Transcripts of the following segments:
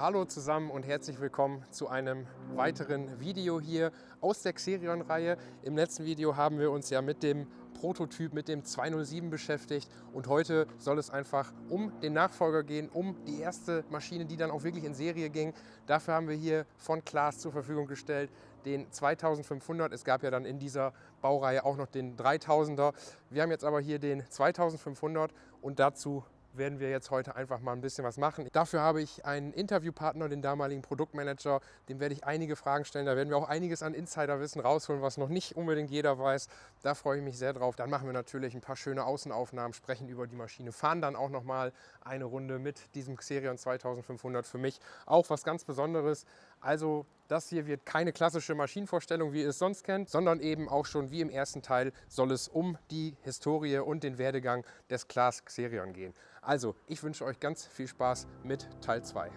Hallo zusammen und herzlich willkommen zu einem weiteren Video hier aus der Xerion-Reihe. Im letzten Video haben wir uns ja mit dem Prototyp, mit dem 207 beschäftigt und heute soll es einfach um den Nachfolger gehen, um die erste Maschine, die dann auch wirklich in Serie ging. Dafür haben wir hier von Claas zur Verfügung gestellt den 2500. Es gab ja dann in dieser Baureihe auch noch den 3000er. Wir haben jetzt aber hier den 2500 und dazu werden wir jetzt heute einfach mal ein bisschen was machen. Dafür habe ich einen Interviewpartner, den damaligen Produktmanager, dem werde ich einige Fragen stellen. Da werden wir auch einiges an Insiderwissen rausholen, was noch nicht unbedingt jeder weiß. Da freue ich mich sehr drauf. Dann machen wir natürlich ein paar schöne Außenaufnahmen, sprechen über die Maschine, fahren dann auch noch mal eine Runde mit diesem Xerion 2500. Für mich auch was ganz Besonderes. Also das hier wird keine klassische Maschinenvorstellung, wie ihr es sonst kennt, sondern eben auch schon wie im ersten Teil soll es um die Historie und den Werdegang des Claas Xerion gehen. Also, ich wünsche euch ganz viel Spaß mit Teil 2.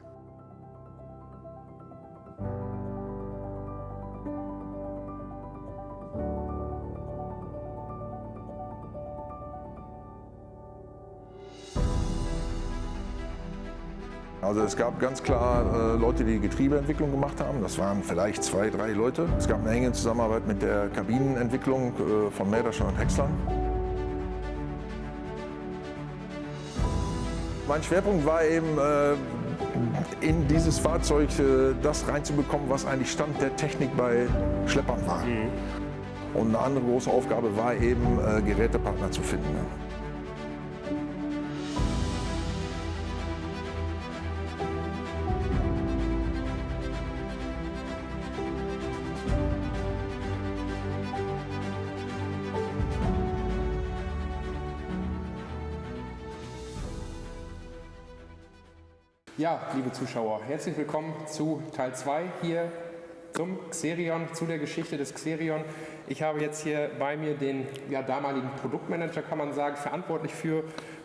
Also es gab ganz klar Leute, die Getriebeentwicklung gemacht haben. Das waren vielleicht 2, 3 Leute. Es gab eine enge Zusammenarbeit mit der Kabinenentwicklung von Mähdreschern und Häckslern. Mein Schwerpunkt war eben, in dieses Fahrzeug das reinzubekommen, was eigentlich Stand der Technik bei Schleppern war. Und eine andere große Aufgabe war eben, Gerätepartner zu finden. Ja, liebe Zuschauer, herzlich willkommen zu Teil 2 hier zum Xerion, zu der Geschichte des Xerion. Ich habe jetzt hier bei mir den damaligen Produktmanager, kann man sagen,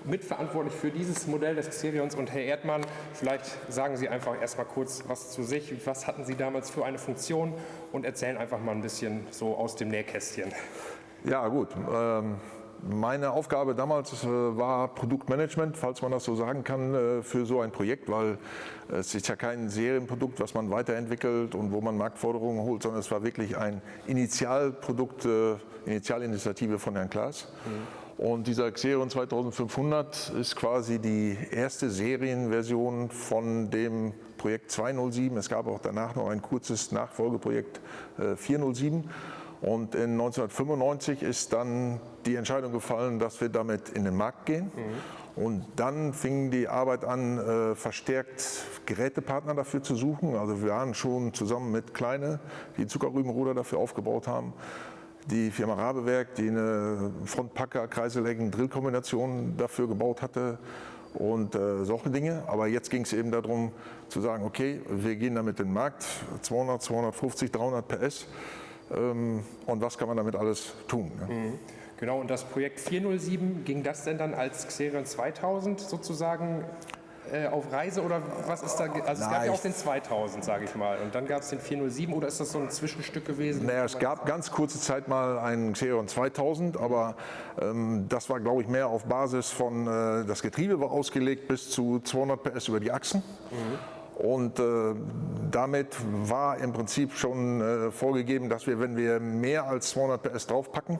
mitverantwortlich für dieses Modell des Xerions. Und Herr Erdmann, vielleicht sagen Sie einfach erstmal kurz was zu sich. Was hatten Sie damals für eine Funktion und erzählen einfach mal ein bisschen so aus dem Nähkästchen. Ja, gut. Meine Aufgabe damals war Produktmanagement, falls man das so sagen kann, für so ein Projekt, weil es ist ja kein Serienprodukt, was man weiterentwickelt und wo man Marktforderungen holt, sondern es war wirklich ein Initialprodukt, Initialinitiative von Herrn Claas. Und dieser Xerion 2500 ist quasi die erste Serienversion von dem Projekt 207. Es gab auch danach noch ein kurzes Nachfolgeprojekt 407. Und in 1995 ist dann die Entscheidung gefallen, dass wir damit in den Markt gehen. Und dann fing die Arbeit an, verstärkt Gerätepartner dafür zu suchen. Also wir waren schon zusammen mit Kleine, die Zuckerrübenruder dafür aufgebaut haben. Die Firma Rabewerk, die eine Frontpacker-Kreisel-Leggen-Drill-Kombination dafür gebaut hatte. Und solche Dinge. Aber jetzt ging es eben darum zu sagen, okay, wir gehen damit in den Markt, 200, 250, 300 PS. Und was kann man damit alles tun? Ne? Genau, und das Projekt 407, ging das denn dann als Xerion 2000 sozusagen auf Reise oder was ist da? Also es gab ja auch den 2000, sage ich mal, und dann gab es den 407 oder ist das so ein Zwischenstück gewesen? Naja, es gab ganz kurze Zeit mal einen Xerion 2000, aber das war, glaube ich, mehr auf Basis von, das Getriebe war ausgelegt bis zu 200 PS über die Achsen. Und damit war im Prinzip schon vorgegeben, dass wir, wenn wir mehr als 200 PS draufpacken,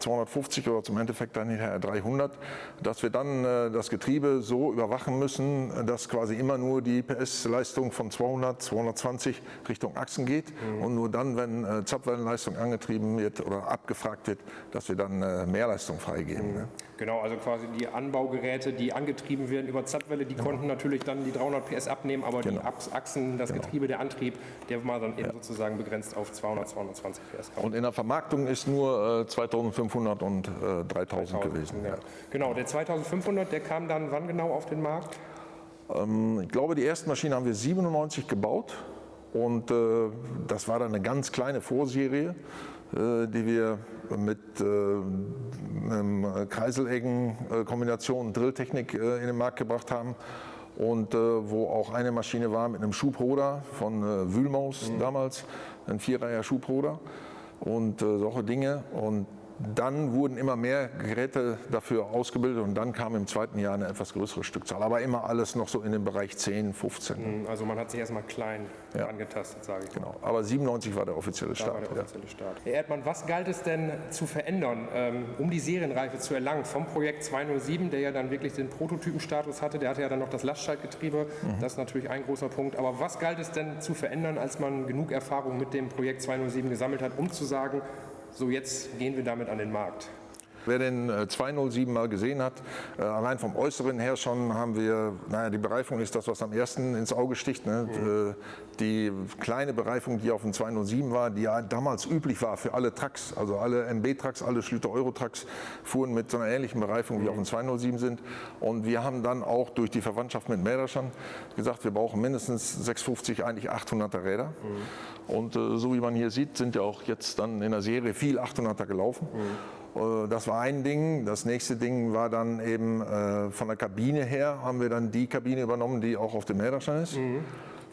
250 oder zum Endeffekt dann hinterher 300, dass wir dann das Getriebe so überwachen müssen, dass quasi immer nur die PS-Leistung von 200, 220 Richtung Achsen geht. Und nur dann, wenn Zapfwellenleistung angetrieben wird oder abgefragt wird, dass wir dann Mehrleistung freigeben. Ne? Genau, also quasi die Anbaugeräte, die angetrieben werden über Zapfwelle, die konnten natürlich dann die 300 PS abnehmen, aber die Achsen, das Getriebe, der Antrieb, der war dann eben sozusagen begrenzt auf 200, 220 PS. Und in der Vermarktung ist nur 2500 und 3000 gewesen. Ja. Genau, der 2500, der kam dann wann genau auf den Markt? Ich glaube, die erste Maschine haben wir 97 gebaut. Und das war dann eine ganz kleine Vorserie, die wir mit einem Kreiseleggen-Kombination Drilltechnik in den Markt gebracht haben. Und wo auch eine Maschine war mit einem Schubroder von Wühlmaus damals, ein 4-Reiher Schubroder und solche Dinge. Und dann wurden immer mehr Geräte dafür ausgebildet und dann kam im zweiten Jahr eine etwas größere Stückzahl. Aber immer alles noch so in dem Bereich 10, 15. Also man hat sich erstmal klein angetastet, sage ich mal. Genau. Aber 97 war der offizielle Start. War der offizielle Start. Herr Erdmann, was galt es denn zu verändern, um die Serienreife zu erlangen? Vom Projekt 207, der ja dann wirklich den Prototypenstatus hatte, der hatte ja dann noch das Lastschaltgetriebe, das ist natürlich ein großer Punkt. Aber was galt es denn zu verändern, als man genug Erfahrung mit dem Projekt 207 gesammelt hat, um zu sagen, so jetzt gehen wir damit an den Markt? Wer den 207 mal gesehen hat, allein vom Äußeren her schon haben wir, die Bereifung ist das, was am ersten ins Auge sticht. Ne? Die kleine Bereifung, die auf dem 207 war, die ja damals üblich war für alle Trucks, also alle MB-Trucks, alle Schlüter-Euro-Trucks fuhren mit so einer ähnlichen Bereifung wie auf dem 207 sind. Und wir haben dann auch durch die Verwandtschaft mit Mäderschern gesagt, wir brauchen mindestens 650, eigentlich 800er Räder. Und so wie man hier sieht, sind ja auch jetzt dann in der Serie viel 800er gelaufen. Das war ein Ding. Das nächste Ding war dann eben von der Kabine her, haben wir dann die Kabine übernommen, die auch auf dem Mäderschein ist.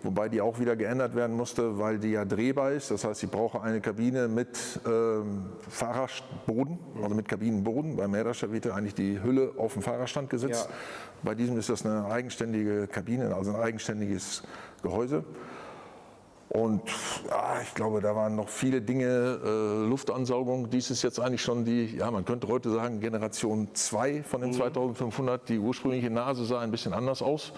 Wobei die auch wieder geändert werden musste, weil die ja drehbar ist. Das heißt, ich brauche eine Kabine mit Fahrerboden, also mit Kabinenboden. Beim Mähdrescher wird ja eigentlich die Hülle auf den Fahrerstand gesetzt. Ja. Bei diesem ist das eine eigenständige Kabine, also ein eigenständiges Gehäuse. Und ich glaube, da waren noch viele Dinge, Luftansaugung. Dies ist jetzt eigentlich schon die, man könnte heute sagen, Generation 2 von den 2500. Die ursprüngliche Nase sah ein bisschen anders aus.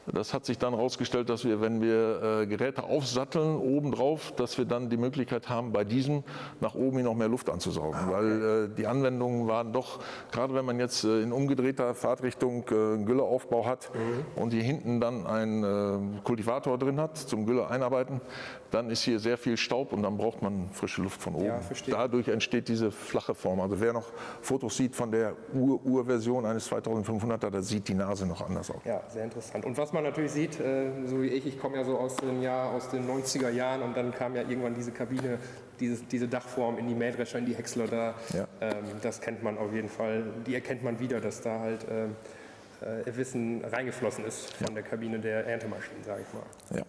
Das hat sich dann herausgestellt, dass wir, wenn wir Geräte aufsatteln, obendrauf, dass wir dann die Möglichkeit haben, bei diesem nach oben hin noch mehr Luft anzusaugen. Weil die Anwendungen waren doch, gerade wenn man jetzt in umgedrehter Fahrtrichtung einen Gülleaufbau hat und hier hinten dann einen Kultivator drin hat, zum Gülle einarbeiten, dann ist hier sehr viel Staub und dann braucht man frische Luft von oben. Ja, dadurch entsteht diese flache Form. Also wer noch Fotos sieht von der Urversion eines 2500er, da sieht die Nase noch anders aus. Ja, sehr interessant. Und was man natürlich sieht, so wie ich komme ja so aus den 90er Jahren und dann kam ja irgendwann diese Kabine, diese Dachform in die Mähdrescher, in die Häcksler da. Ja. Das kennt man auf jeden Fall, die erkennt man wieder, dass da halt Wissen reingeflossen ist von der Kabine der Erntemaschinen, sage ich mal. Ja.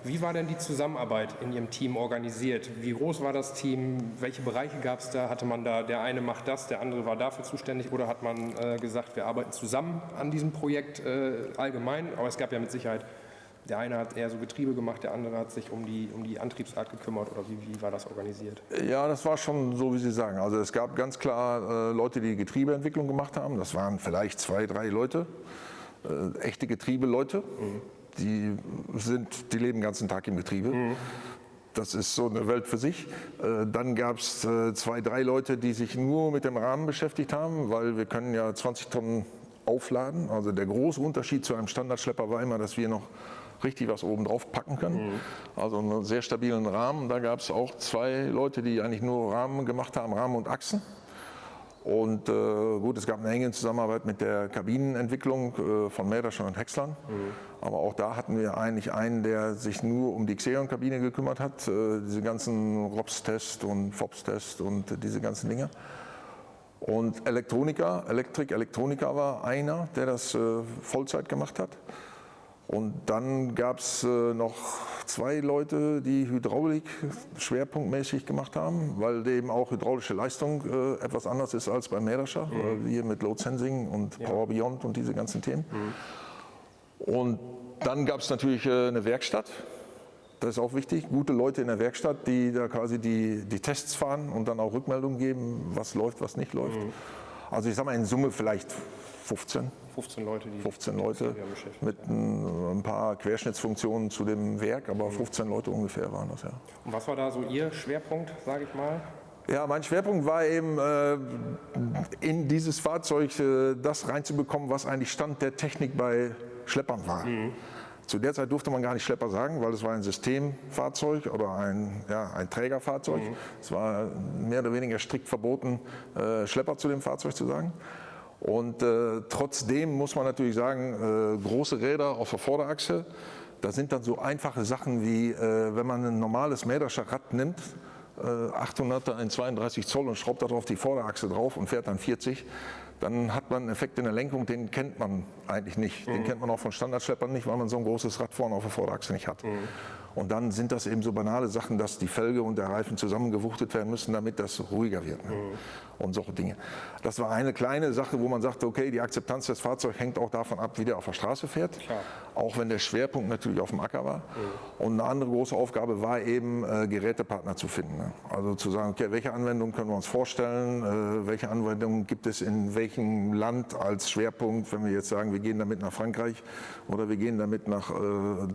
Wie war denn die Zusammenarbeit in Ihrem Team organisiert? Wie groß war das Team? Welche Bereiche gab es da? Hatte man da, der eine macht das, der andere war dafür zuständig? Oder hat man gesagt, wir arbeiten zusammen an diesem Projekt allgemein? Aber es gab ja mit Sicherheit, der eine hat eher so Getriebe gemacht, der andere hat sich um die Antriebsart gekümmert. Oder wie war das organisiert? Ja, das war schon so, wie Sie sagen. Also es gab ganz klar Leute, die Getriebeentwicklung gemacht haben. Das waren vielleicht 2, 3 Leute, echte Getriebeleute. Die leben den ganzen Tag im Getriebe. Das ist so eine Welt für sich. Dann gab es 2, 3 Leute, die sich nur mit dem Rahmen beschäftigt haben, weil wir können ja 20 Tonnen aufladen. Also der große Unterschied zu einem Standardschlepper war immer, dass wir noch richtig was oben drauf packen können. Also einen sehr stabilen Rahmen. Da gab es auch 2 Leute, die eigentlich nur Rahmen gemacht haben, Rahmen und Achsen. Und gut, es gab eine enge Zusammenarbeit mit der Kabinenentwicklung von Mähdreschern und Häckslern. Aber auch da hatten wir eigentlich einen, der sich nur um die Xerion-Kabine gekümmert hat. Diese ganzen ROPS-Test und FOPS-Test und diese ganzen Dinge. Und Elektroniker war einer, der das Vollzeit gemacht hat. Und dann gab es noch 2 Leute, die Hydraulik schwerpunktmäßig gemacht haben, weil eben auch hydraulische Leistung etwas anders ist als beim Mähdrescher, hier mit Load Sensing und Power Beyond und diese ganzen Themen. Und dann gab es natürlich eine Werkstatt. Das ist auch wichtig, gute Leute in der Werkstatt, die da quasi die Tests fahren und dann auch Rückmeldungen geben, was läuft, was nicht läuft. Also ich sage mal in Summe vielleicht 15 Leute mit ein paar Querschnittsfunktionen zu dem Werk, aber 15 Leute ungefähr waren das, ja. Und was war da so Ihr Schwerpunkt, sage ich mal? Ja, mein Schwerpunkt war eben, in dieses Fahrzeug das reinzubekommen, was eigentlich Stand der Technik bei Schleppern war. Zu der Zeit durfte man gar nicht Schlepper sagen, weil es war ein Systemfahrzeug oder ein Trägerfahrzeug. Es war mehr oder weniger strikt verboten, Schlepper zu dem Fahrzeug zu sagen. Und trotzdem muss man natürlich sagen, große Räder auf der Vorderachse, da sind dann so einfache Sachen wie, wenn man ein normales Mähdrescher Rad nimmt, 800er in 32 Zoll und schraubt darauf die Vorderachse drauf und fährt dann 40, dann hat man einen Effekt in der Lenkung, den kennt man eigentlich nicht. Den kennt man auch von Standardschleppern nicht, weil man so ein großes Rad vorne auf der Vorderachse nicht hat. Und dann sind das eben so banale Sachen, dass die Felge und der Reifen zusammengewuchtet werden müssen, damit das ruhiger wird. Ne? Und solche Dinge. Das war eine kleine Sache, wo man sagte, okay, die Akzeptanz des Fahrzeugs hängt auch davon ab, wie der auf der Straße fährt. Klar. Auch wenn der Schwerpunkt natürlich auf dem Acker war. Und eine andere große Aufgabe war eben, Gerätepartner zu finden. Ne? Also zu sagen, okay, welche Anwendungen können wir uns vorstellen, welche Anwendungen gibt es in welchem Land als Schwerpunkt, wenn wir jetzt sagen, wir gehen damit nach Frankreich oder wir gehen damit nach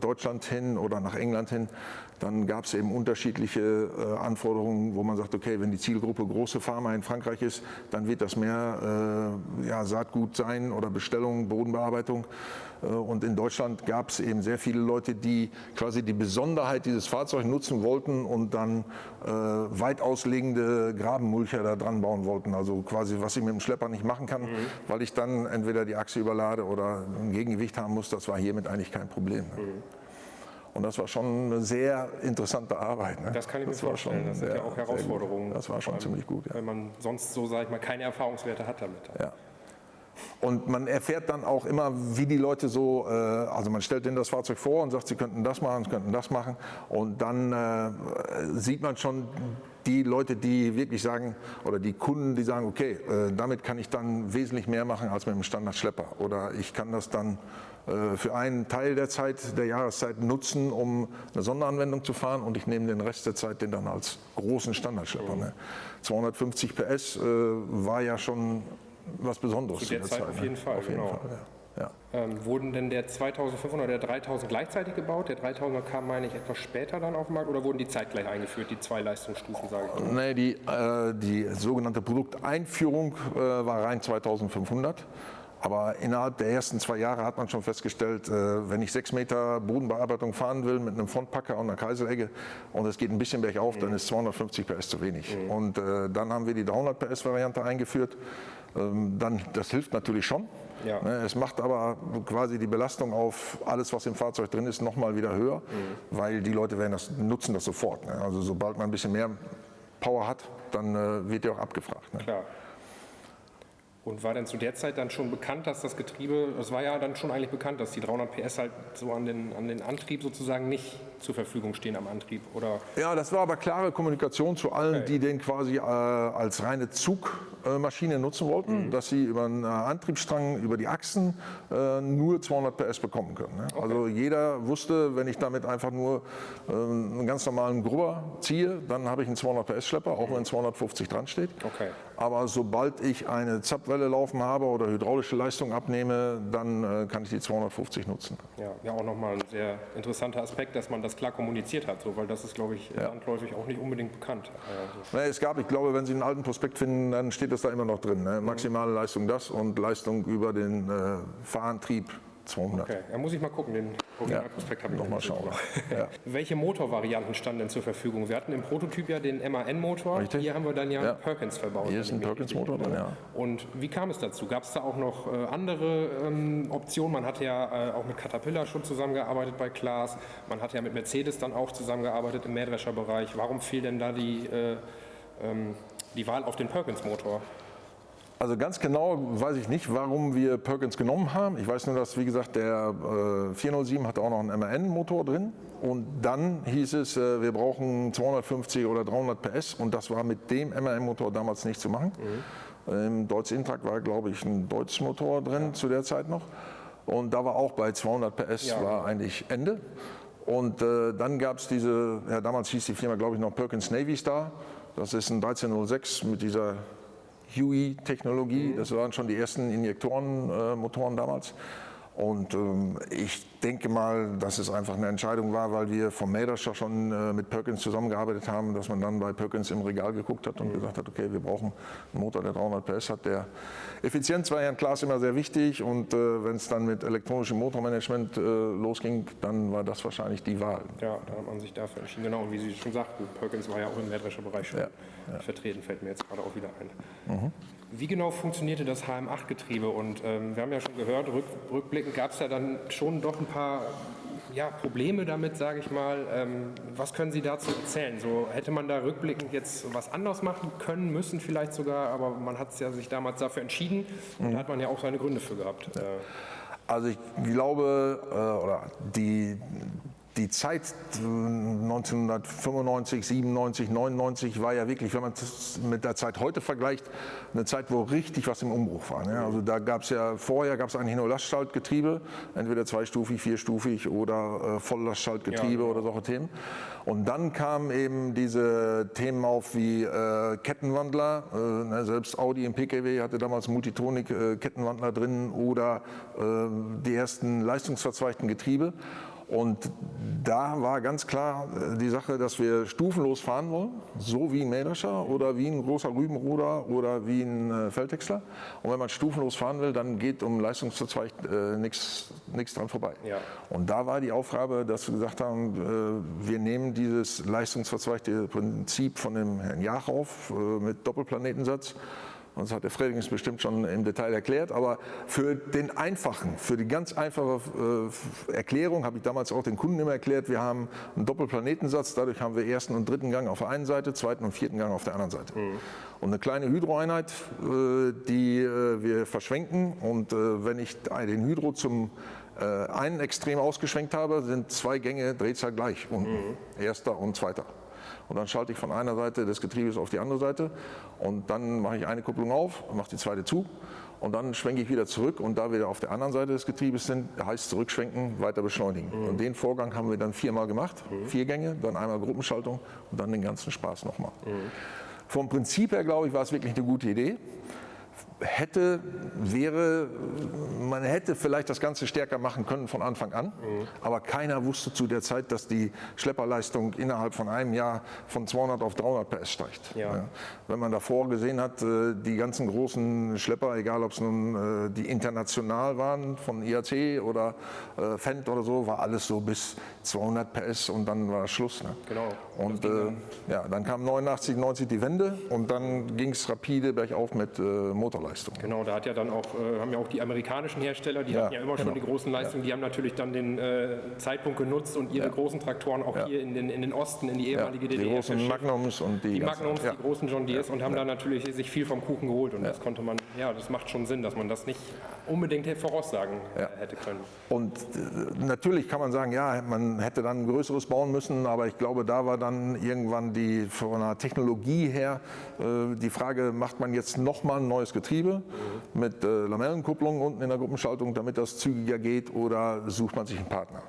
Deutschland hin oder nach England hin, dann gab es eben unterschiedliche Anforderungen, wo man sagt, okay, wenn die Zielgruppe große Pharma in Frankreich ist, dann wird das mehr Saatgut sein oder Bestellung, Bodenbearbeitung. Und in Deutschland gab es eben sehr viele Leute, die quasi die Besonderheit dieses Fahrzeugs nutzen wollten und dann weit auslegende Grabenmulcher da dran bauen wollten. Also quasi, was ich mit dem Schlepper nicht machen kann, weil ich dann entweder die Achse überlade oder ein Gegengewicht haben muss, das war hiermit eigentlich kein Problem. Und das war schon eine sehr interessante Arbeit. Ne? Das kann ich mir vorstellen. Das sind ja auch Herausforderungen. Das war schon ziemlich gut. Ja. Wenn man sonst so, sage ich mal, keine Erfahrungswerte hat damit. Ja. Und man erfährt dann auch immer, wie die Leute so, also man stellt denen das Fahrzeug vor und sagt, sie könnten das machen, sie könnten das machen. Und dann sieht man schon die Leute, die wirklich sagen, oder die Kunden, die sagen, okay, damit kann ich dann wesentlich mehr machen als mit einem Standardschlepper. Oder ich kann das dann für einen Teil der Zeit, der Jahreszeit nutzen, um eine Sonderanwendung zu fahren und ich nehme den Rest der Zeit den dann als großen Standardschlepper. Ne? 250 PS war ja schon was Besonderes zu der Zeit. Auf jeden Fall, auf jeden genau. Fall, ja. Wurden denn der 2500 oder der 3000 gleichzeitig gebaut? Der 3000er kam, meine ich, etwas später dann auf den Markt oder wurden die zeitgleich eingeführt, die zwei Leistungsstufen, sage ich mal? Nee, die sogenannte Produkteinführung war rein 2500. Aber innerhalb der ersten 2 Jahre hat man schon festgestellt, wenn ich 6 Meter Bodenbearbeitung fahren will mit einem Frontpacker und einer Kreiselegge und es geht ein bisschen bergauf, dann ist 250 PS zu wenig. Und dann haben wir die 300 PS Variante eingeführt. Das hilft natürlich schon. Ja. Es macht aber quasi die Belastung auf alles, was im Fahrzeug drin ist, nochmal wieder höher, weil die Leute nutzen das sofort. Ne? Also sobald man ein bisschen mehr Power hat, dann wird der auch abgefragt. Ne? Klar. Und war denn zu der Zeit dann schon bekannt, dass das Getriebe, das war ja dann schon eigentlich bekannt, dass die 300 PS halt so an den Antrieb sozusagen nicht zur Verfügung stehen am Antrieb, oder? Ja, das war aber klare Kommunikation zu allen, die den quasi als reine Zugmaschine nutzen wollten, dass sie über einen Antriebsstrang, über die Achsen nur 200 PS bekommen können. Ne? Also jeder wusste, wenn ich damit einfach nur einen ganz normalen Grubber ziehe, dann habe ich einen 200 PS Schlepper, auch wenn 250 dran steht. Okay. Aber sobald ich eine Zapfwelle laufen habe oder hydraulische Leistung abnehme, dann kann ich die 250 nutzen. Ja, auch nochmal ein sehr interessanter Aspekt, dass man das klar kommuniziert hat, so, weil das ist, glaube ich, landläufig auch nicht unbedingt bekannt. Es gab, ich glaube, wenn Sie einen alten Prospekt finden, dann steht das da immer noch drin. Ne? Maximale Leistung das und Leistung über den Fahrantrieb 200. Okay, da muss ich mal gucken, den Originalprospekt habe ich noch mal schauen. Ja. Welche Motorvarianten standen denn zur Verfügung? Wir hatten im Prototyp ja den MAN-Motor, hier haben wir dann ja Perkins verbaut. Hier ist ein Perkins-Motor drin, ja. Und wie kam es dazu? Gab es da auch noch andere Optionen? Man hat ja auch mit Caterpillar schon zusammengearbeitet bei Claas, man hat ja mit Mercedes dann auch zusammengearbeitet im Mähdrescherbereich. Warum fiel denn da die Wahl auf den Perkins-Motor? Also ganz genau weiß ich nicht, warum wir Perkins genommen haben. Ich weiß nur, dass, wie gesagt, der 407 hat auch noch einen MAN-Motor drin. Und dann hieß es, wir brauchen 250 oder 300 PS. Und das war mit dem MAN-Motor damals nicht zu machen. Im Deutz Intrac war, glaube ich, ein Deutz-Motor drin zu der Zeit noch. Und da war auch bei 200 PS war eigentlich Ende. Und dann gab es diese, damals hieß die Firma, glaube ich, noch Perkins Navy Star. Das ist ein 1306 mit dieser HUI-Technologie, das waren schon die ersten Injektorenmotoren damals. Und ich denke mal, dass es einfach eine Entscheidung war, weil wir vom Mähdrescher schon mit Perkins zusammengearbeitet haben, dass man dann bei Perkins im Regal geguckt hat und gesagt hat, okay, wir brauchen einen Motor, der 300 PS hat. Der Effizienz war ja in Claas immer sehr wichtig und wenn es dann mit elektronischem Motormanagement losging, dann war das wahrscheinlich die Wahl. Ja, da hat man sich dafür entschieden. Genau, und wie Sie schon sagten, Perkins war ja auch im Mähdrescherbereich schon vertreten, fällt mir jetzt gerade auch wieder ein. Wie genau funktionierte das HM8-Getriebe? Und wir haben ja schon gehört, rückblickend gab es ja dann schon doch ein paar Probleme damit, sage ich mal. Was können Sie dazu erzählen? So, hätte man da rückblickend jetzt was anderes machen können, müssen vielleicht sogar, aber man hat sich damals dafür entschieden und da hat man ja auch seine Gründe für gehabt. Also ich glaube, oder die Zeit 1995, 97, 99 war ja wirklich, wenn man das mit der Zeit heute vergleicht, eine Zeit, wo richtig was im Umbruch war. Ne? Also da gab es ja, vorher gab es eigentlich nur Lastschaltgetriebe, entweder zweistufig, vierstufig oder Volllastschaltgetriebe oder solche Themen. Und dann kamen eben diese Themen auf wie Kettenwandler, selbst Audi im PKW hatte damals Multitronik-Kettenwandler drin oder die ersten leistungsverzweigten Getriebe. Und da war ganz klar die Sache, dass wir stufenlos fahren wollen, so wie ein Mähdrescher oder wie ein großer Rübenroder oder wie ein Feldhäcksler. Und wenn man stufenlos fahren will, dann geht um leistungsverzweigt nichts dran vorbei. Ja. Und da war die Aufgabe, dass wir gesagt haben, wir nehmen dieses leistungsverzweigte Prinzip von dem Herrn Jach auf mit Doppelplanetensatz. Das hat der Fredrings bestimmt schon im Detail erklärt, aber für die ganz einfache Erklärung habe ich damals auch den Kunden immer erklärt, wir haben einen Doppelplanetensatz, dadurch haben wir ersten und dritten Gang auf der einen Seite, zweiten und vierten Gang auf der anderen Seite. Mhm. Und eine kleine Hydroeinheit, die wir verschwenken und wenn ich den Hydro zum einen Extrem ausgeschwenkt habe, sind 2 Gänge Drehzahl gleich unten, erster und zweiter. Und dann schalte ich von einer Seite des Getriebes auf die andere Seite und dann mache ich eine Kupplung auf und mache die zweite zu und dann schwenke ich wieder zurück und da wir auf der anderen Seite des Getriebes sind, heißt zurückschwenken, weiter beschleunigen. Und den Vorgang haben wir dann 4-mal gemacht, 4 Gänge, dann einmal Gruppenschaltung und dann den ganzen Spaß nochmal. Vom Prinzip her, glaube ich, war es wirklich eine gute Idee. Man hätte vielleicht das Ganze stärker machen können von Anfang an, aber keiner wusste zu der Zeit, dass die Schlepperleistung innerhalb von einem Jahr von 200 auf 300 PS steigt. Ja. Wenn man davor gesehen hat, die ganzen großen Schlepper, egal ob es nun die international waren, von IAC oder Fendt oder so, war alles so bis 200 PS und dann war Schluss. Ne? Genau. Und dann kam 89, 90 die Wende und dann ging es rapide bergauf mit Motorleistung. Genau, da hat ja dann auch, haben ja auch die amerikanischen Hersteller, die hatten ja immer schon die großen Leistungen, die haben natürlich dann den Zeitpunkt genutzt und ihre großen Traktoren auch hier in den Osten, in die ehemalige DDR. Die großen Magnums und die großen John Deeres und haben da natürlich sich viel vom Kuchen geholt und das konnte man, das macht schon Sinn, dass man das nicht unbedingt voraussagen hätte können. Und natürlich kann man sagen, man hätte dann ein größeres bauen müssen, aber ich glaube, da war dann irgendwann von der Technologie her die Frage, macht man jetzt nochmal ein neues Getriebe mit Lamellenkupplung unten in der Gruppenschaltung, damit das zügiger geht, oder sucht man sich einen Partner?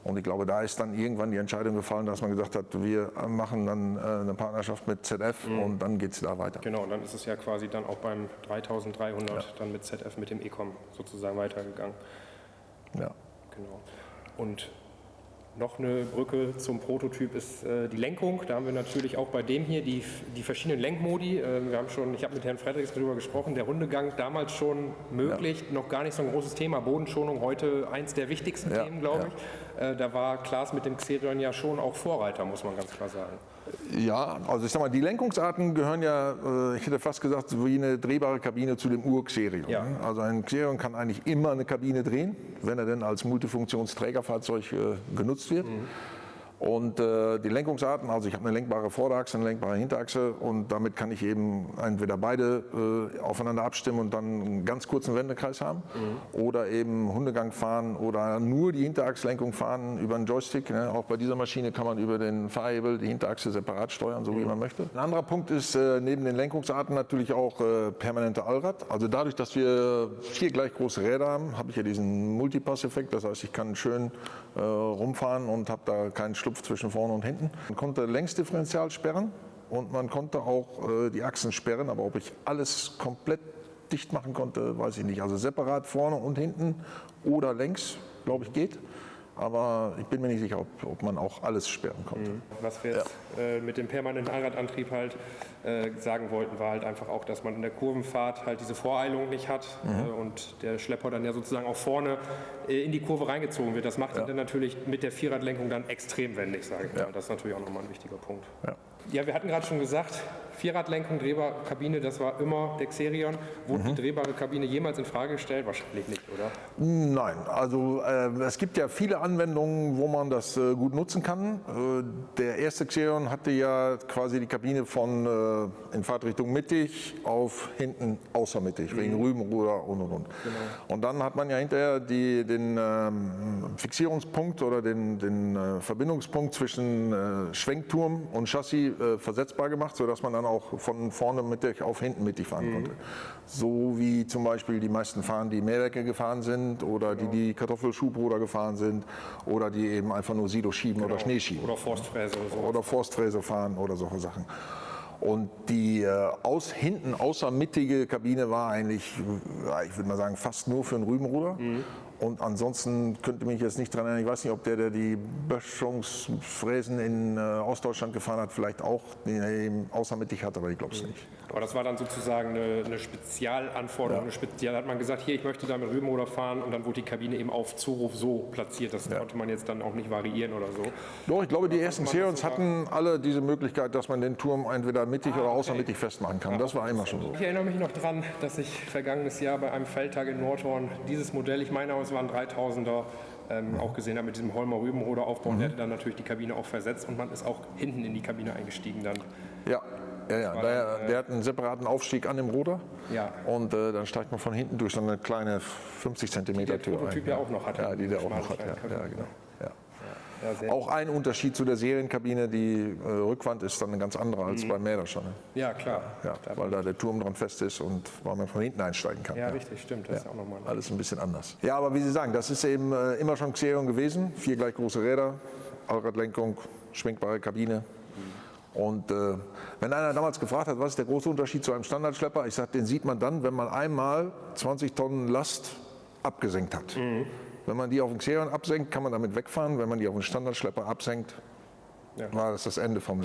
Und ich glaube, da ist dann irgendwann die Entscheidung gefallen, dass man gesagt hat, wir machen dann eine Partnerschaft mit ZF und dann geht es da weiter. Genau, und dann ist es ja quasi dann auch beim 3300 dann mit ZF, mit dem Ecom sozusagen weitergegangen. Ja. Genau. Und noch eine Brücke zum Prototyp ist die Lenkung. Da haben wir natürlich auch bei dem hier die verschiedenen Lenkmodi. Ich habe mit Herrn Fredriks darüber gesprochen, der Rundegang damals schon möglich, noch gar nicht so ein großes Thema. Bodenschonung heute eins der wichtigsten Themen, glaube ich. Da war Klaas mit dem Xerion ja schon auch Vorreiter, muss man ganz klar sagen. Ja, also ich sag mal, die Lenkungsarten gehören ja, ich hätte fast gesagt, wie eine drehbare Kabine zu dem Ur-Xerion. Ja. Also ein Xerion kann eigentlich immer eine Kabine drehen, wenn er denn als Multifunktionsträgerfahrzeug genutzt wird. Und die Lenkungsarten, also ich habe eine lenkbare Vorderachse, eine lenkbare Hinterachse und damit kann ich eben entweder beide aufeinander abstimmen und dann einen ganz kurzen Wendekreis haben oder eben Hundegang fahren oder nur die Hinterachslenkung fahren über einen Joystick. Ne? Auch bei dieser Maschine kann man über den Fahrhebel die Hinterachse separat steuern, so wie man möchte. Ein anderer Punkt ist neben den Lenkungsarten natürlich auch permanente Allrad. Also dadurch, dass wir 4 gleich große Räder haben, habe ich ja diesen Multipass-Effekt. Das heißt, ich kann schön rumfahren und habe da keinen Schlupf zwischen vorne und hinten. Man konnte Längsdifferential sperren und man konnte auch die Achsen sperren, aber ob ich alles komplett dicht machen konnte, weiß ich nicht. Also separat vorne und hinten oder längs, glaube ich, geht. Aber ich bin mir nicht sicher, ob man auch alles sperren konnte. Was wir jetzt mit dem permanenten Allradantrieb halt sagen wollten, war halt einfach auch, dass man in der Kurvenfahrt halt diese Voreilung nicht hat und der Schlepper dann ja sozusagen auch vorne in die Kurve reingezogen wird. Das macht ihn dann natürlich mit der Vierradlenkung dann extrem wendig, sage ich mal. Das ist natürlich auch nochmal ein wichtiger Punkt. Ja. Ja, wir hatten gerade schon gesagt, Vierradlenkung, drehbare Kabine, das war immer der Xerion. Wurde die drehbare Kabine jemals in Frage gestellt? Wahrscheinlich nicht, oder? Nein, also es gibt ja viele Anwendungen, wo man das gut nutzen kann. Der erste Xerion hatte ja quasi die Kabine von in Fahrtrichtung mittig auf hinten außermittig, wegen Rübenruder und. Genau. Und dann hat man ja hinterher den Fixierungspunkt oder den Verbindungspunkt zwischen Schwenkturm und Chassis versetzbar gemacht, sodass man dann auch von vorne mittig auf hinten mittig fahren konnte. So wie zum Beispiel die meisten fahren, die Mehrwerke gefahren sind oder die Kartoffelschubruder gefahren sind oder die eben einfach nur Silo schieben oder Schnee schieben. Oder Forstfräse oder so. Oder Forstfräse fahren oder solche Sachen. Und die hinten außermittige Kabine war eigentlich, ja, ich würde mal sagen, fast nur für ein Rübenruder. Und ansonsten könnte mich jetzt nicht dran erinnern, ich weiß nicht, ob der die Böschungsfräsen in Ostdeutschland gefahren hat, vielleicht auch außermittig hat, aber ich glaube es nicht. Aber das war dann sozusagen eine Spezialanforderung. Da hat man gesagt, hier, ich möchte da mit Rübenruder fahren und dann wurde die Kabine eben auf Zuruf so platziert. Das konnte man jetzt dann auch nicht variieren oder so. Doch, ich glaube, die ersten Xerions hatten alle diese Möglichkeit, dass man den Turm entweder mittig oder außermittig festmachen kann. Das war immer schon so. Ich erinnere mich noch dran, dass ich vergangenes Jahr bei einem Feldtag in Nordhorn dieses Modell, ich meine, es waren 3000er, auch gesehen habe mit diesem Holmer Rübenruder Aufbau. Der hatte dann natürlich die Kabine auch versetzt und man ist auch hinten in die Kabine eingestiegen dann. Ja. Der hat einen separaten Aufstieg an dem Ruder und dann steigt man von hinten durch so eine kleine 50 cm Tür ein. Die der Prototyp ja auch noch hat. Ja, die der auch noch hat. Ja, genau. Ja, auch ein Unterschied zu der Serienkabine, die Rückwand ist dann eine ganz andere als beim Mähdrescher. Ja, klar. Ja, weil da der Turm dran fest ist und weil man von hinten einsteigen kann. Ja, richtig, stimmt. Das ist auch nochmal alles ein bisschen anders. Ja, aber wie Sie sagen, das ist eben immer schon Xerion gewesen. 4 gleich große Räder, Allradlenkung, schwenkbare Kabine. Und wenn einer damals gefragt hat, was ist der große Unterschied zu einem Standardschlepper, ich sage, den sieht man dann, wenn man einmal 20 Tonnen Last abgesenkt hat. Wenn man die auf den Xerion absenkt, kann man damit wegfahren. Wenn man die auf den Standardschlepper absenkt, war das Ende vom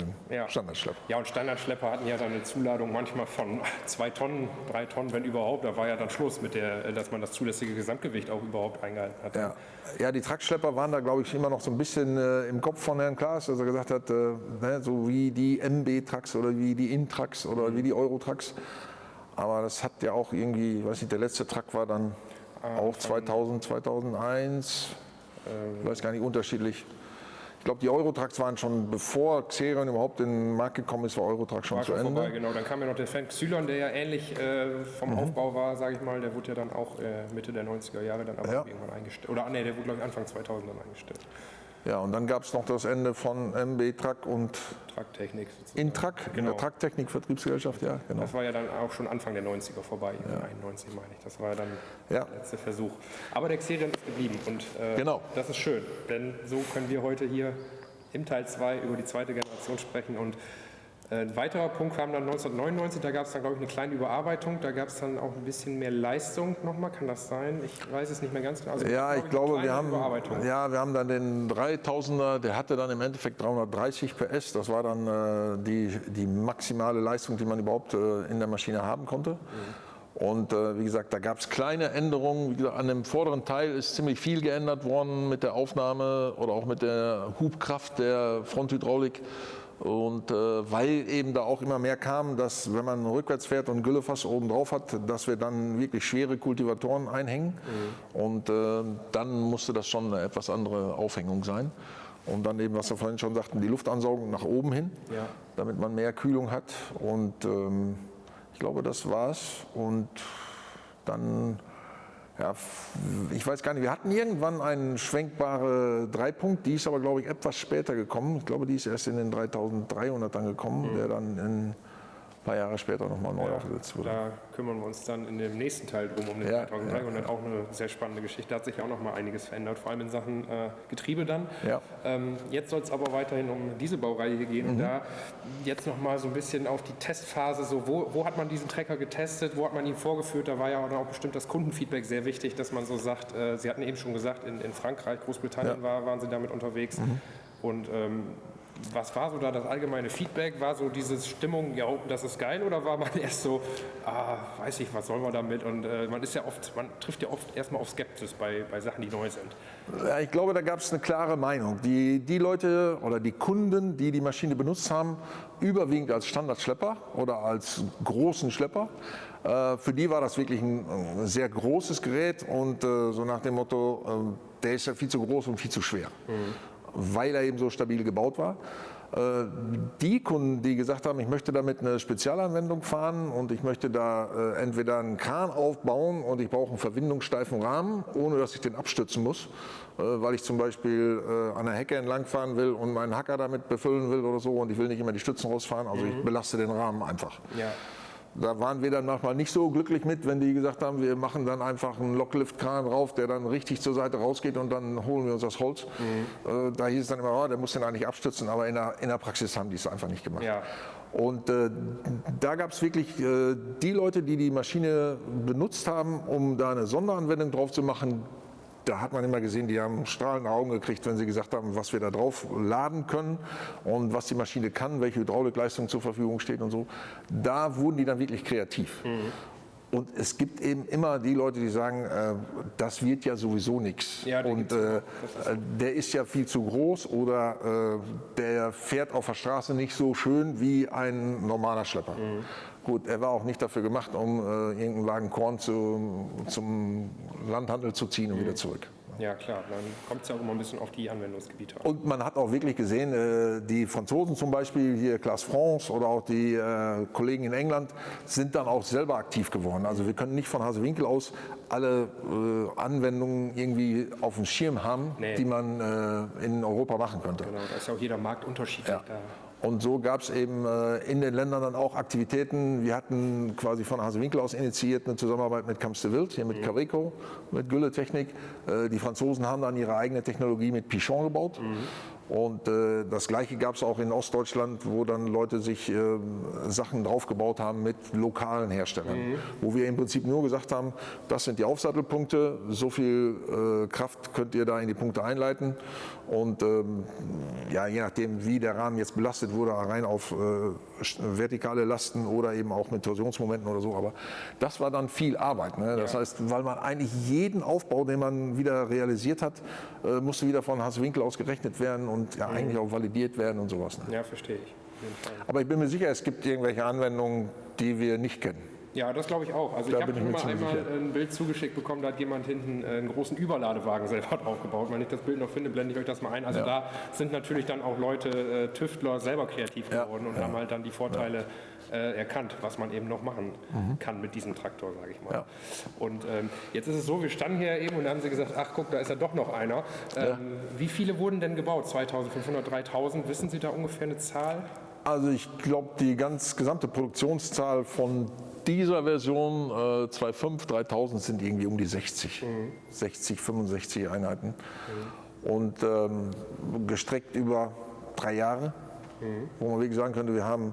Standardschlepper. Ja, und Standardschlepper hatten ja dann eine Zuladung manchmal von 2 Tonnen, 3 Tonnen, wenn überhaupt. Da war ja dann Schluss mit dass man das zulässige Gesamtgewicht auch überhaupt eingehalten hat. Ja, die Truckschlepper waren da, glaube ich, immer noch so ein bisschen im Kopf von Herrn Klaas, dass er gesagt hat, so wie die MB-Trucks oder wie die In-Trucks oder wie die Euro-Trucks. Aber das hat ja auch irgendwie, ich weiß nicht, der letzte Truck war dann auch 2000, 2001, ich weiß gar nicht, unterschiedlich. Ich glaube, die Eurotrucks waren schon, bevor Xerion überhaupt in den Markt gekommen ist, war Eurotruck schon zu Ende. Vorbei, genau. Dann kam ja noch der Fan Xylon, der ja ähnlich vom Aufbau war, sage ich mal. Der wurde ja dann auch Mitte der 90er Jahre dann aber irgendwann eingestellt. Oder der wurde, glaube ich, Anfang 2000 dann eingestellt. Ja, und dann gab es noch das Ende von MB Truck und Trucktechnik sozusagen. In-Truck, in der Trucktechnik Vertriebsgesellschaft, ja, genau. Das war ja dann auch schon Anfang der 90er vorbei, 91 meine ich. Das war dann der letzte Versuch. Aber der Xerion ist geblieben und das ist schön, denn so können wir heute hier im Teil 2 über die zweite Generation sprechen. Und ein weiterer Punkt kam dann 1999, da gab es dann, glaube ich, eine kleine Überarbeitung. Da gab es dann auch ein bisschen mehr Leistung nochmal, kann das sein? Ich weiß es nicht mehr ganz genau. Also, ich glaube, wir haben dann den 3000er, der hatte dann im Endeffekt 330 PS. Das war dann die maximale Leistung, die man überhaupt in der Maschine haben konnte. Und wie gesagt, da gab es kleine Änderungen. Wie gesagt, an dem vorderen Teil ist ziemlich viel geändert worden mit der Aufnahme oder auch mit der Hubkraft der Fronthydraulik. Und weil eben da auch immer mehr kam, dass wenn man rückwärts fährt und ein Güllefass oben drauf hat, dass wir dann wirklich schwere Kultivatoren einhängen. Und dann musste das schon eine etwas andere Aufhängung sein. Und dann eben, was wir vorhin schon sagten, die Luftansaugung nach oben hin, damit man mehr Kühlung hat. Und ich glaube, das war's. Und dann, ich weiß gar nicht, wir hatten irgendwann eine schwenkbare Dreipunkt, die ist aber, glaube ich, etwas später gekommen. Ich glaube, die ist erst in den 3300 dann gekommen, der dann ein paar Jahre später nochmal neu aufgesetzt wurde. Da kümmern wir uns dann in dem nächsten Teil drum, um den 3300. Auch eine sehr spannende Geschichte. Da hat sich auch noch mal einiges verändert, vor allem in Sachen Getriebe dann. Jetzt soll es aber weiterhin um Dieselbaureihe hier gehen. Und da jetzt noch mal so ein bisschen auf die Testphase. So, wo hat man diesen Trecker getestet? Wo hat man ihn vorgeführt? Da war ja auch bestimmt das Kundenfeedback sehr wichtig, dass man so sagt, Sie hatten eben schon gesagt, in Frankreich, Großbritannien waren Sie damit unterwegs. Und Was war so da das allgemeine Feedback? War so diese Stimmung, ja, das ist geil, oder war man erst so, weiß ich, was sollen wir damit? Und man trifft ja oft erstmal auf Skepsis bei Sachen, die neu sind. Ja, ich glaube, da gab es eine klare Meinung. Die Leute oder die Kunden, die die Maschine benutzt haben, überwiegend als Standardschlepper oder als großen Schlepper, für die war das wirklich ein sehr großes Gerät und so nach dem Motto, der ist ja viel zu groß und viel zu schwer, weil er eben so stabil gebaut war. Die Kunden, die gesagt haben, ich möchte damit eine Spezialanwendung fahren und ich möchte da entweder einen Kran aufbauen und ich brauche einen verwindungssteifen Rahmen, ohne dass ich den abstützen muss, weil ich zum Beispiel an der Hecke entlang fahren will und meinen Hacker damit befüllen will oder so und ich will nicht immer die Stützen rausfahren, also ich belaste den Rahmen einfach. Ja. Da waren wir dann manchmal nicht so glücklich mit, wenn die gesagt haben, wir machen dann einfach einen Locklift-Kran drauf, der dann richtig zur Seite rausgeht und dann holen wir uns das Holz. Da hieß es dann immer, der muss den eigentlich abstützen, aber in der Praxis haben die es einfach nicht gemacht. Ja. Und da gab es wirklich die Leute, die die Maschine benutzt haben, um da eine Sonderanwendung drauf zu machen. Da hat man immer gesehen, die haben strahlende Augen gekriegt, wenn sie gesagt haben, was wir da drauf laden können und was die Maschine kann, welche Hydraulikleistung zur Verfügung steht und so. Da wurden die dann wirklich kreativ. Und es gibt eben immer die Leute, die sagen, das wird ja sowieso nichts. Ja, und der ist ja viel zu groß oder der fährt auf der Straße nicht so schön wie ein normaler Schlepper. Gut, er war auch nicht dafür gemacht, um irgendeinen Wagen Korn zum Landhandel zu ziehen und wieder zurück. Ja klar, dann kommt es ja auch immer ein bisschen auf die Anwendungsgebiete an. Und man hat auch wirklich gesehen, die Franzosen zum Beispiel, hier Classe France oder auch die Kollegen in England, sind dann auch selber aktiv geworden. Also wir können nicht von Hasewinkel aus alle Anwendungen irgendwie auf dem Schirm haben, die man in Europa machen könnte. Genau, da ist ja auch jeder Markt unterschiedlich. Ja. Und so gab es eben in den Ländern dann auch Aktivitäten. Wir hatten quasi von Hasewinkel aus initiiert eine Zusammenarbeit mit Camps de Wild, hier mit Caveco, mit Gülletechnik. Die Franzosen haben dann ihre eigene Technologie mit Pichon gebaut. Und das Gleiche gab es auch in Ostdeutschland, wo dann Leute sich Sachen draufgebaut haben mit lokalen Herstellern. Wo wir im Prinzip nur gesagt haben, das sind die Aufsattelpunkte, so viel Kraft könnt ihr da in die Punkte einleiten. Und ja, je nachdem, wie der Rahmen jetzt belastet wurde, rein auf vertikale Lasten oder eben auch mit Torsionsmomenten oder so. Aber das war dann viel Arbeit. Ne? Das heißt, weil man eigentlich jeden Aufbau, den man wieder realisiert hat, musste wieder von Hasewinkel aus gerechnet werden und ja, eigentlich auch validiert werden und sowas. Ne? Ja, verstehe ich. Aber ich bin mir sicher, es gibt irgendwelche Anwendungen, die wir nicht kennen. Ja, das glaube ich auch. Also ich habe einmal ein Bild zugeschickt bekommen, da hat jemand hinten einen großen Überladewagen selber draufgebaut. Wenn ich das Bild noch finde, blende ich euch das mal ein. Also da sind natürlich dann auch Leute, Tüftler, selber kreativ geworden und haben halt dann die Vorteile erkannt, was man eben noch machen kann mit diesem Traktor, sage ich mal. Ja. Und jetzt ist es so, wir standen hier eben und da haben sie gesagt, ach guck, da ist ja doch noch einer. Wie viele wurden denn gebaut? 2500, 3000? Wissen Sie da ungefähr eine Zahl? Also ich glaube, die gesamte Produktionszahl von dieser Version 2.5, 3000 sind irgendwie um die 60, 60, 65 Einheiten und gestreckt über 3 Jahre, wo man wirklich sagen könnte, wir haben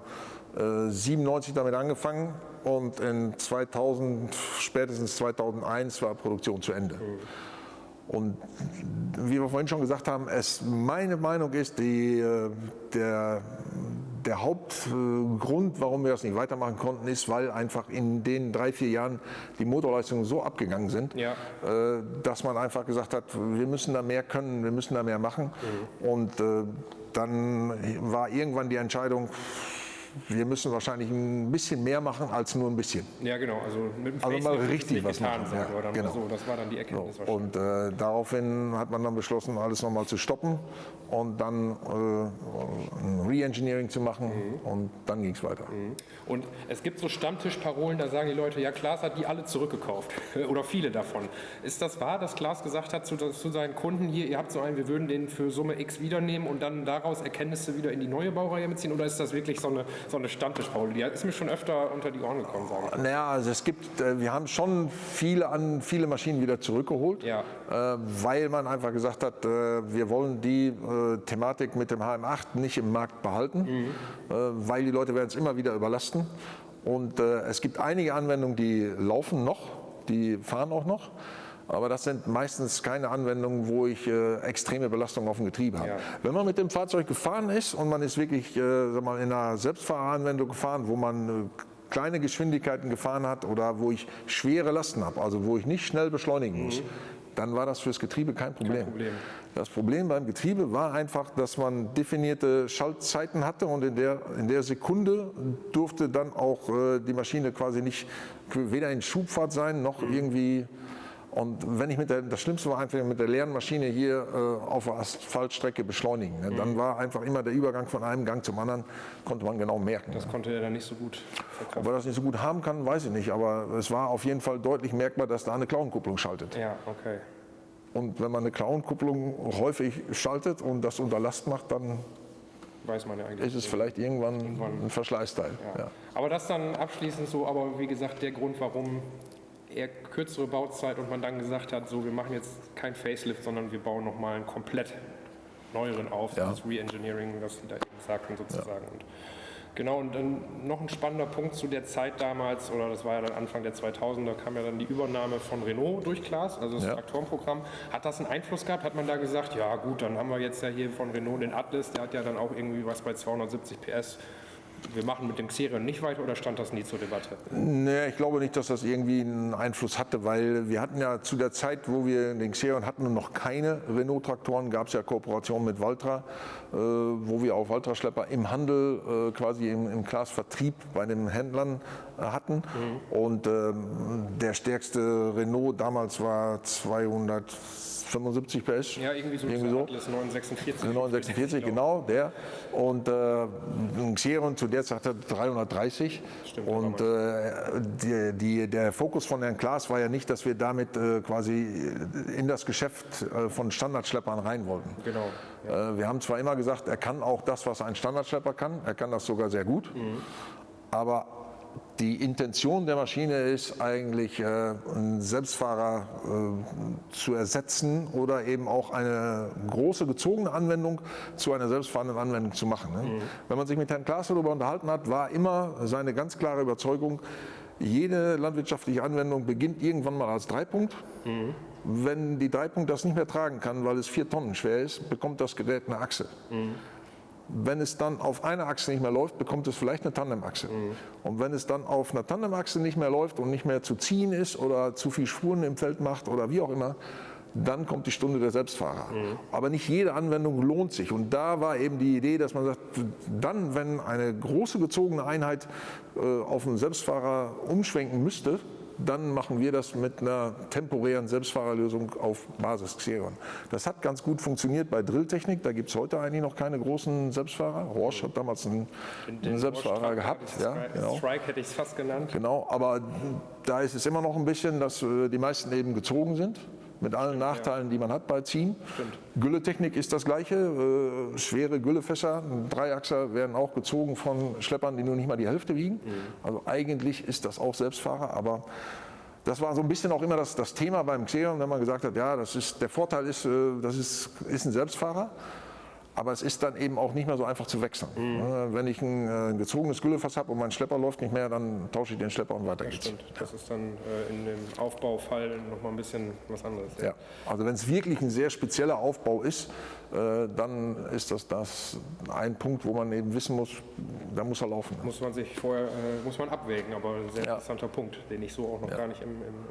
97 damit angefangen und in 2000, spätestens 2001 war Produktion zu Ende. Und wie wir vorhin schon gesagt haben, meine Meinung ist, der Hauptgrund, warum wir das nicht weitermachen konnten, ist, weil einfach in den 3, 4 Jahren die Motorleistungen so abgegangen sind, dass man einfach gesagt hat, wir müssen da mehr können, wir müssen da mehr machen. Und dann war irgendwann die Entscheidung, wir müssen wahrscheinlich ein bisschen mehr machen als nur ein bisschen. Ja, genau. Also mit dem also mal richtig was machen. Ja, oder genau. So, das war dann die Erkenntnis. So. Und daraufhin hat man dann beschlossen, alles nochmal zu stoppen und dann ein Re-Engineering zu machen und dann ging es weiter. Und es gibt so Stammtischparolen, da sagen die Leute, ja, Klaas hat die alle zurückgekauft oder viele davon. Ist das wahr, dass Klaas gesagt hat zu seinen Kunden, hier, ihr habt so einen, wir würden den für Summe X wiedernehmen und dann daraus Erkenntnisse wieder in die neue Baureihe mitziehen, oder ist das wirklich so eine Stammtischparolie? Die ist mir schon öfter unter die Ohren gekommen, sage ich. Naja, also wir haben schon viele Maschinen wieder zurückgeholt, weil man einfach gesagt hat, wir wollen die Thematik mit dem HM8 nicht im Markt behalten, weil die Leute werden es immer wieder überlasten. Und es gibt einige Anwendungen, die laufen noch, die fahren auch noch. Aber das sind meistens keine Anwendungen, wo ich extreme Belastung auf dem Getriebe habe. Ja. Wenn man mit dem Fahrzeug gefahren ist und man ist wirklich sag mal, in einer Selbstfahreranwendung gefahren, wo man kleine Geschwindigkeiten gefahren hat oder wo ich schwere Lasten habe, also wo ich nicht schnell beschleunigen muss, dann war das fürs Getriebe kein Problem. Das Problem beim Getriebe war einfach, dass man definierte Schaltzeiten hatte und in der Sekunde durfte dann auch die Maschine quasi nicht weder in Schubfahrt sein noch irgendwie. Und wenn ich das Schlimmste war einfach mit der leeren Maschine hier auf der Asphaltstrecke beschleunigen. Ne? Dann war einfach immer der Übergang von einem Gang zum anderen, konnte man genau merken. Das konnte er dann nicht so gut verkraften. Ob er das nicht so gut haben kann, weiß ich nicht. Aber es war auf jeden Fall deutlich merkbar, dass da eine Klauenkupplung schaltet. Ja, okay. Und wenn man eine Klauenkupplung häufig schaltet und das unter Last macht, dann weiß man ja eigentlich. Ist es vielleicht irgendwann ein Verschleißteil. Ja. Ja. Aber das dann abschließend so, aber wie gesagt, der Grund, warum eher kürzere Bauzeit und man dann gesagt hat, so wir machen jetzt kein Facelift, sondern wir bauen nochmal einen komplett neueren auf, das Re-Engineering, was Sie da eben sagten sozusagen. Und genau, und dann noch ein spannender Punkt zu der Zeit damals, oder das war ja dann Anfang der 2000er, kam ja dann die Übernahme von Renault durch Claas, also das Traktorenprogramm. Hat das einen Einfluss gehabt? Hat man da gesagt, ja gut, dann haben wir jetzt ja hier von Renault den Atlas, der hat ja dann auch irgendwie was bei 270 PS. Wir machen mit dem Xerion nicht weiter, oder stand das nie zur Debatte? Nee, ich glaube nicht, dass das irgendwie einen Einfluss hatte, weil wir hatten ja zu der Zeit, wo wir den Xerion hatten und noch keine Renault-Traktoren, gab es ja Kooperationen mit Valtra, wo wir auch Valtra-Schlepper im Handel, quasi im Claas-Vertrieb bei den Händlern hatten. Und der stärkste Renault damals war 275 PS. Ja, irgendwie so. Atlas 946. 946, genau, der. Und ein Xerion zu der Zeit hatte 330. Stimmt, und der Fokus von Herrn Claas war ja nicht, dass wir damit quasi in das Geschäft von Standardschleppern rein wollten. Genau. Ja. Wir haben zwar immer gesagt, er kann auch das, was ein Standardschlepper kann. Er kann das sogar sehr gut. Aber die Intention der Maschine ist eigentlich, einen Selbstfahrer zu ersetzen oder eben auch eine große gezogene Anwendung zu einer selbstfahrenden Anwendung zu machen. Ne? Wenn man sich mit Herrn Claas darüber unterhalten hat, war immer seine ganz klare Überzeugung, jede landwirtschaftliche Anwendung beginnt irgendwann mal als Dreipunkt. Wenn die Dreipunkt das nicht mehr tragen kann, weil es 4 Tonnen schwer ist, bekommt das Gerät eine Achse. Wenn es dann auf einer Achse nicht mehr läuft, bekommt es vielleicht eine Tandemachse. Und wenn es dann auf einer Tandemachse nicht mehr läuft und nicht mehr zu ziehen ist oder zu viel Spuren im Feld macht oder wie auch immer, dann kommt die Stunde der Selbstfahrer. Aber nicht jede Anwendung lohnt sich. Und da war eben die Idee, dass man sagt, dann, wenn eine große gezogene Einheit auf einen Selbstfahrer umschwenken müsste, dann machen wir das mit einer temporären Selbstfahrerlösung auf Basis Xerion. Das hat ganz gut funktioniert bei Drilltechnik. Da gibt es heute eigentlich noch keine großen Selbstfahrer. Roche hat damals einen Selbstfahrer gehabt. Ja, genau. Strike hätte ich es fast genannt. Genau, aber da ist es immer noch ein bisschen, dass die meisten eben gezogen sind. Mit allen Nachteilen, die man hat bei Ziehen. Stimmt. Gülletechnik ist das Gleiche. Schwere Güllefässer, Dreiachser werden auch gezogen von Schleppern, die nur nicht mal die Hälfte wiegen. Also eigentlich ist das auch Selbstfahrer, aber das war so ein bisschen auch immer das Thema beim Xerion, wenn man gesagt hat, ja, der Vorteil ist, das ist ein Selbstfahrer. Aber es ist dann eben auch nicht mehr so einfach zu wechseln. Wenn ich ein gezogenes Güllefass habe und mein Schlepper läuft nicht mehr, dann tausche ich den Schlepper und weiter geht's. Stimmt, das ist dann in dem Aufbaufall nochmal ein bisschen was anderes. Ja. Also wenn es wirklich ein sehr spezieller Aufbau ist, dann ist das ein Punkt, wo man eben wissen muss, da muss er laufen. Muss man sich vorher abwägen, aber ein sehr interessanter Punkt, den ich so auch noch gar nicht im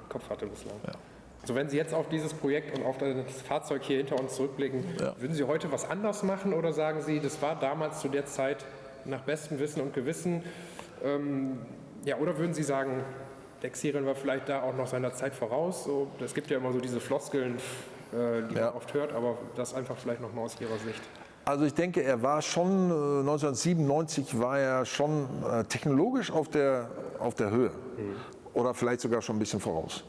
Kopf hatte bislang. Ja. So, wenn Sie jetzt auf dieses Projekt und auf das Fahrzeug hier hinter uns zurückblicken, würden Sie heute was anders machen oder sagen Sie, das war damals zu der Zeit nach bestem Wissen und Gewissen? Oder würden Sie sagen, der Xerion war vielleicht da auch noch seiner Zeit voraus? So, es gibt ja immer so diese Floskeln, die man oft hört, aber das einfach vielleicht nochmal aus Ihrer Sicht. Also ich denke, er war schon, 1997 war er schon technologisch auf der Höhe. Oder vielleicht sogar schon ein bisschen voraus.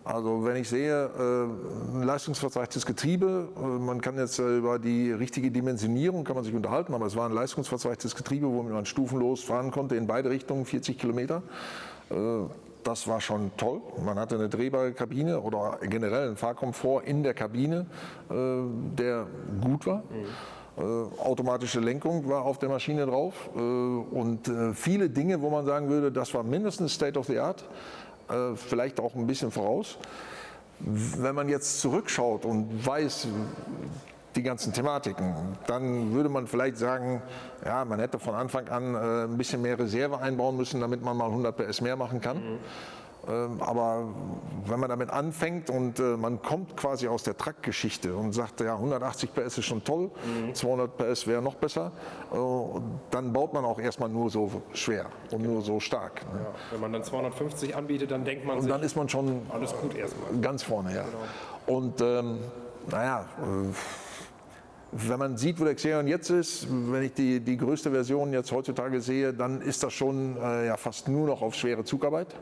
Also wenn ich sehe, ein leistungsverzeichtes Getriebe, man kann jetzt über die richtige Dimensionierung kann man sich unterhalten, aber es war ein leistungsverzeichtes Getriebe, womit man stufenlos fahren konnte in beide Richtungen, 40 Kilometer. Das war schon toll. Man hatte eine drehbare Kabine oder generell einen Fahrkomfort in der Kabine, der gut war. Automatische Lenkung war auf der Maschine drauf und viele Dinge, wo man sagen würde, das war mindestens State of the Art, vielleicht auch ein bisschen voraus. Wenn man jetzt zurückschaut und weiß die ganzen Thematiken, dann würde man vielleicht sagen, ja, man hätte von Anfang an ein bisschen mehr Reserve einbauen müssen, damit man mal 100 PS mehr machen kann. Aber wenn man damit anfängt und man kommt quasi aus der Truck-Geschichte und sagt, ja, 180 PS ist schon toll, 200 PS wäre noch besser, dann baut man auch erstmal nur so schwer und nur so stark. Ne? Ja, wenn man dann 250 anbietet, dann denkt man und sich, dann ist man schon alles gut erstmal. Ganz vorne, ja. Genau. Und wenn man sieht, wo der Xerion jetzt ist, wenn ich die größte Version jetzt heutzutage sehe, dann ist das schon fast nur noch auf schwere Zugarbeit.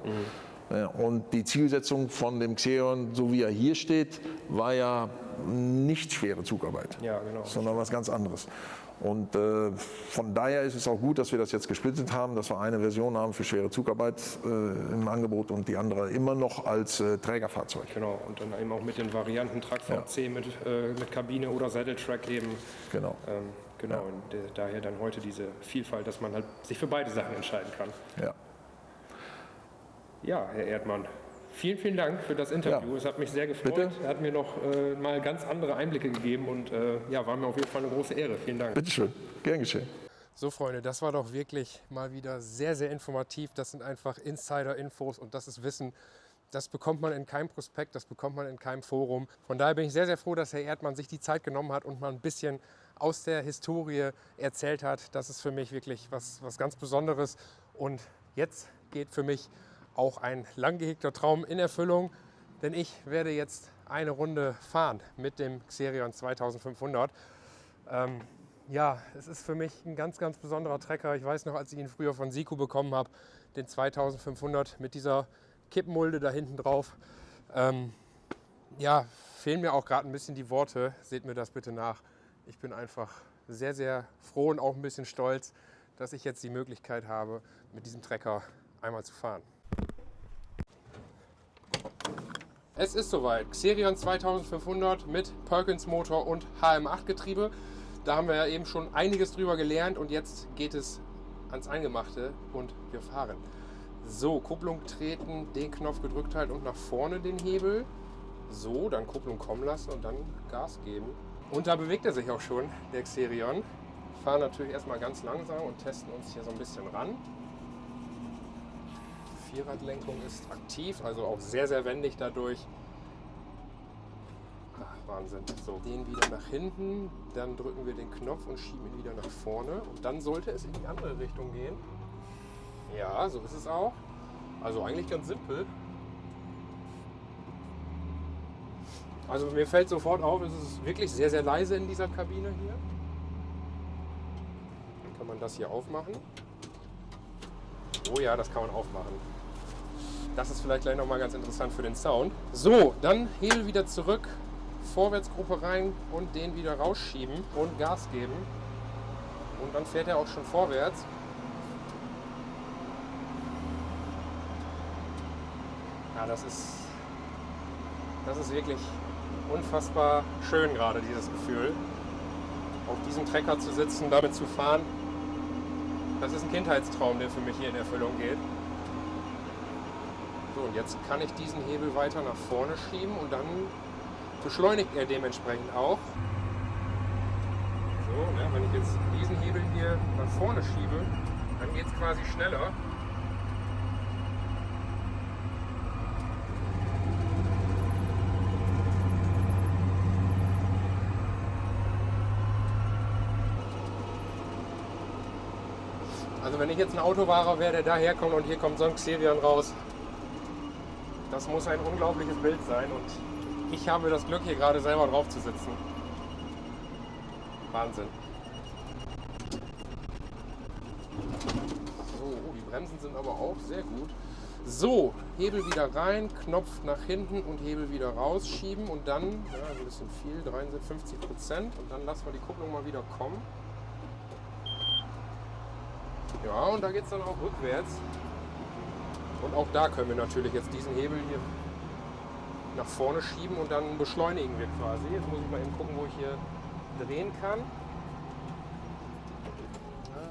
Und die Zielsetzung von dem Xerion, so wie er hier steht, war ja nicht schwere Zugarbeit, sondern was ganz anderes. Und von daher ist es auch gut, dass wir das jetzt gesplittet haben, dass wir eine Version haben für schwere Zugarbeit im Angebot und die andere immer noch als Trägerfahrzeug. Genau, und dann eben auch mit den Varianten Truck VC mit Kabine oder Satteltrack eben. Genau. Und daher dann heute diese Vielfalt, dass man halt sich für beide Sachen entscheiden kann. Ja, Herr Erdmann, vielen, vielen Dank für das Interview. Ja. Es hat mich sehr gefreut. Bitte? Er hat mir noch mal ganz andere Einblicke gegeben und war mir auf jeden Fall eine große Ehre. Vielen Dank. Bitte schön, gern geschehen. So Freunde, das war doch wirklich mal wieder sehr, sehr informativ. Das sind einfach Insider-Infos und das ist Wissen, das bekommt man in keinem Prospekt, das bekommt man in keinem Forum. Von daher bin ich sehr, sehr froh, dass Herr Erdmann sich die Zeit genommen hat und mal ein bisschen aus der Historie erzählt hat. Das ist für mich wirklich was ganz Besonderes und jetzt geht für mich auch ein lang gehegter Traum in Erfüllung, denn ich werde jetzt eine Runde fahren mit dem Xerion 2500. Es ist für mich ein ganz, ganz besonderer Trecker. Ich weiß noch, als ich ihn früher von Siku bekommen habe, den 2500 mit dieser Kippmulde da hinten drauf. Fehlen mir auch gerade ein bisschen die Worte. Seht mir das bitte nach. Ich bin einfach sehr, sehr froh und auch ein bisschen stolz, dass ich jetzt die Möglichkeit habe, mit diesem Trecker einmal zu fahren. Es ist soweit. Xerion 2500 mit Perkins Motor und HM8 Getriebe. Da haben wir ja eben schon einiges drüber gelernt und jetzt geht es ans Eingemachte und wir fahren. So, Kupplung treten, den Knopf gedrückt halten und nach vorne den Hebel. So, dann Kupplung kommen lassen und dann Gas geben. Und da bewegt er sich auch schon, der Xerion. Fahren natürlich erstmal ganz langsam und testen uns hier so ein bisschen ran. Vierradlenkung ist aktiv, also auch sehr, sehr wendig dadurch. Ach, Wahnsinn. So, den wieder nach hinten, dann drücken wir den Knopf und schieben ihn wieder nach vorne. Und dann sollte es in die andere Richtung gehen. Ja, so ist es auch. Also eigentlich ganz simpel. Also mir fällt sofort auf, es ist wirklich sehr, sehr leise in dieser Kabine hier. Dann kann man das hier aufmachen. Oh ja, das kann man aufmachen. Das ist vielleicht gleich nochmal ganz interessant für den Sound. So, dann Hebel wieder zurück, Vorwärtsgruppe rein und den wieder rausschieben und Gas geben. Und dann fährt er auch schon vorwärts. Ja, das ist wirklich unfassbar schön gerade, dieses Gefühl. Auf diesem Trecker zu sitzen, damit zu fahren, das ist ein Kindheitstraum, der für mich hier in Erfüllung geht. So, und jetzt kann ich diesen Hebel weiter nach vorne schieben und dann beschleunigt er dementsprechend auch. So, wenn ich jetzt diesen Hebel hier nach vorne schiebe, dann geht es quasi schneller. Also wenn ich jetzt ein Autofahrer wäre, der daherkommt und hier kommt so ein Xerion raus, das muss ein unglaubliches Bild sein und ich habe das Glück, hier gerade selber drauf zu sitzen. Wahnsinn. So, die Bremsen sind aber auch sehr gut. So, Hebel wieder rein, Knopf nach hinten und Hebel wieder rausschieben und dann, ein bisschen viel, 53% und dann lassen wir die Kupplung mal wieder kommen. Ja, und da geht es dann auch rückwärts. Und auch da können wir natürlich jetzt diesen Hebel hier nach vorne schieben und dann beschleunigen wir quasi. Jetzt muss ich mal eben gucken, wo ich hier drehen kann. Ja,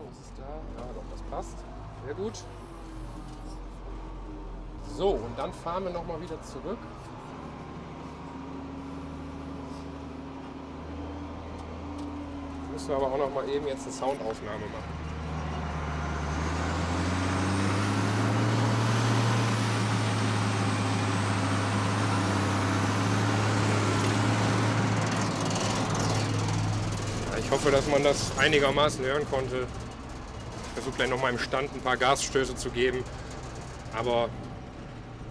was ist da? Ja, doch, das passt. Sehr gut. So, und dann fahren wir nochmal wieder zurück. müssen wir aber auch noch mal eben jetzt eine Soundaufnahme machen. Ich hoffe, dass man das einigermaßen hören konnte. Ich versuche gleich noch mal im Stand ein paar Gasstöße zu geben. Aber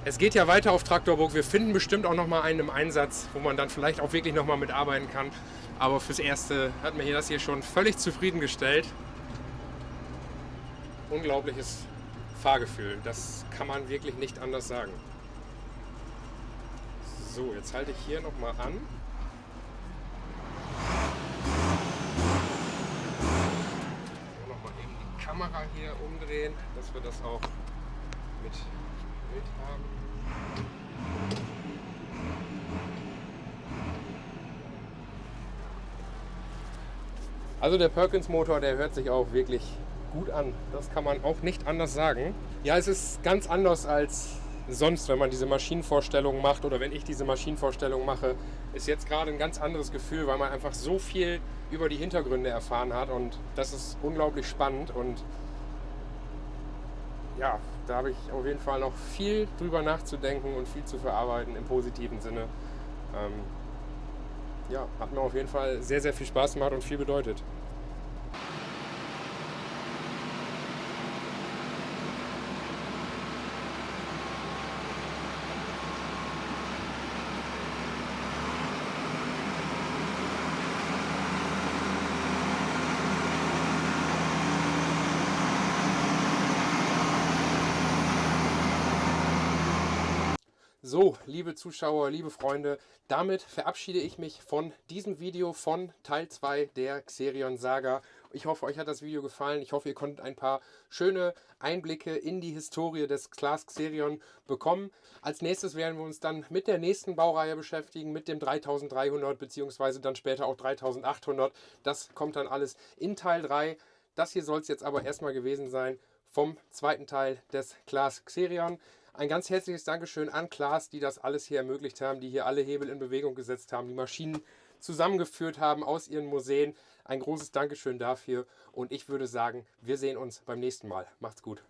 es geht ja weiter auf Traktorburg. Wir finden bestimmt auch noch mal einen im Einsatz, wo man dann vielleicht auch wirklich noch mal mitarbeiten kann. Aber fürs Erste hat mir das hier schon völlig zufriedengestellt. Unglaubliches Fahrgefühl. Das kann man wirklich nicht anders sagen. So, jetzt halte ich hier noch mal an. Kamera hier umdrehen, dass wir das auch mit Bild haben. Also der Perkins Motor, der hört sich auch wirklich gut an. Das kann man auch nicht anders sagen. Ja, es ist ganz anders als sonst, wenn man diese Maschinenvorstellungen macht oder wenn ich diese Maschinenvorstellungen mache, ist jetzt gerade ein ganz anderes Gefühl, weil man einfach so viel über die Hintergründe erfahren hat und das ist unglaublich spannend und ja, da habe ich auf jeden Fall noch viel drüber nachzudenken und viel zu verarbeiten im positiven Sinne. Ja, hat mir auf jeden Fall sehr, sehr viel Spaß gemacht und viel bedeutet. So, liebe Zuschauer, liebe Freunde, damit verabschiede ich mich von diesem Video von Teil 2 der Xerion Saga. Ich hoffe, euch hat das Video gefallen. Ich hoffe, ihr konntet ein paar schöne Einblicke in die Historie des Class Xerion bekommen. Als nächstes werden wir uns dann mit der nächsten Baureihe beschäftigen, mit dem 3300 bzw. dann später auch 3800. Das kommt dann alles in Teil 3. Das hier soll es jetzt aber erstmal gewesen sein vom zweiten Teil des Class Xerion. Ein ganz herzliches Dankeschön an Claas, die das alles hier ermöglicht haben, die hier alle Hebel in Bewegung gesetzt haben, die Maschinen zusammengeführt haben aus ihren Museen. Ein großes Dankeschön dafür und ich würde sagen, wir sehen uns beim nächsten Mal. Macht's gut.